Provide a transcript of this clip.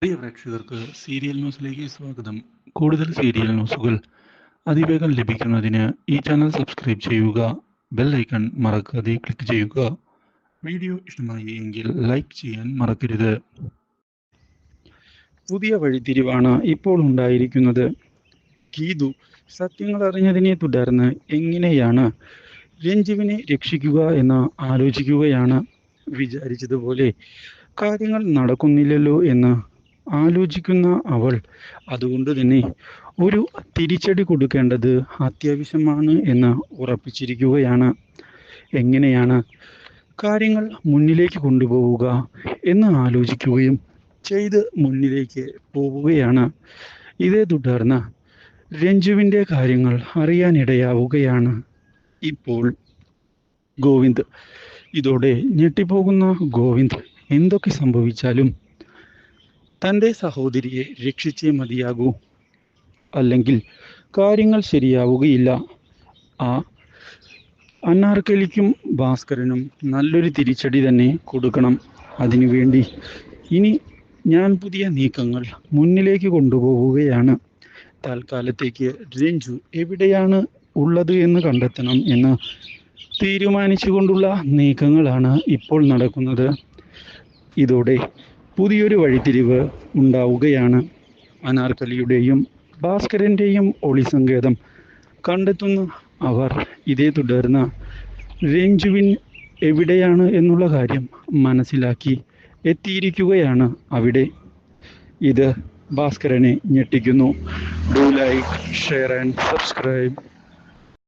പ്രിയ പ്രേക്ഷകർക്ക് സീരിയൽ ന്യൂസിലേക്ക് സ്വാഗതം. കൂടുതൽ സീരിയൽ ന്യൂസുകൾ അതിവേഗം ലഭിക്കുന്നതിന് ഈ ചാനൽ സബ്സ്ക്രൈബ് ചെയ്യുക. ബെൽ ഐക്കൺ മറക്കാതെ ക്ലിക്ക് ചെയ്യുക. വീഡിയോ ഇഷ്ടമായി എങ്കിൽ ലൈക്ക് ചെയ്യാൻ മറക്കരുത്. പുതിയ വഴിത്തിരിവാണ് ഇപ്പോൾ ഉണ്ടായിരിക്കുന്നത്. ഗീതു സത്യങ്ങൾ അറിഞ്ഞതിനെ തുടർന്ന് എങ്ങനെയാണ് രഞ്ജുവിനെ രക്ഷിക്കുക എന്ന് ആലോചിക്കുകയാണ്. വിചാരിച്ചതുപോലെ കാര്യങ്ങൾ നടക്കുന്നില്ലല്ലോ എന്ന് ആലോചിക്കുന്ന അവൾ അതുകൊണ്ട് തന്നെ ഒരു തിരിച്ചടി കൊടുക്കേണ്ടത് അത്യാവശ്യമാണ് എന്ന് ഉറപ്പിച്ചിരിക്കുകയാണ്. എങ്ങനെയാണ് കാര്യങ്ങൾ മുന്നിലേക്ക് കൊണ്ടുപോവുക എന്ന് ആലോചിക്കുകയും ചെയ്ത് മുന്നിലേക്ക് പോവുകയാണ്. ഇതേ തുടർന്ന് രഞ്ജുവിൻ്റെ കാര്യങ്ങൾ അറിയാനിടയാവുകയാണ് ഇപ്പോൾ ഗോവിന്ദ്. ഇതോടെ ഞെട്ടിപ്പോകുന്ന ഗോവിന്ദ് എന്തൊക്കെ സംഭവിച്ചാലും തൻ്റെ സഹോദരിയെ രക്ഷിച്ചേ മതിയാകൂ, അല്ലെങ്കിൽ കാര്യങ്ങൾ ശരിയാവുകയില്ല. ആ അനാർക്കലിക്കും ഭാസ്കരനും നല്ലൊരു തിരിച്ചടി തന്നെ കൊടുക്കണം. അതിനുവേണ്ടി ഇനി ഞാൻ പുതിയ നീക്കങ്ങൾ മുന്നിലേക്ക് കൊണ്ടുപോവുകയാണ്. തൽക്കാലത്തേക്ക് രഞ്ജു എവിടെയാണ് ഉള്ളത് എന്ന് കണ്ടെത്തണം എന്ന് തീരുമാനിച്ചുകൊണ്ടുള്ള നീക്കങ്ങളാണ് ഇപ്പോൾ നടക്കുന്നത്. ഇതോടെ പുതിയൊരു വഴിത്തിരിവ് ഉണ്ടാവുകയാണ്. അനാർക്കലിയുടെയും ഭാസ്കരൻ്റെയും ഒളിസങ്കേതം കണ്ടെത്തുന്ന അവർ ഇതേ തുടർന്ന് രഞ്ജുവിൻ എവിടെയാണ് എന്നുള്ള കാര്യം മനസ്സിലാക്കി എത്തിയിരിക്കുകയാണ് അവിടെ. ഇത് ഭാസ്കരനെ ഞെട്ടിക്കുന്നു. Do like, share and subscribe.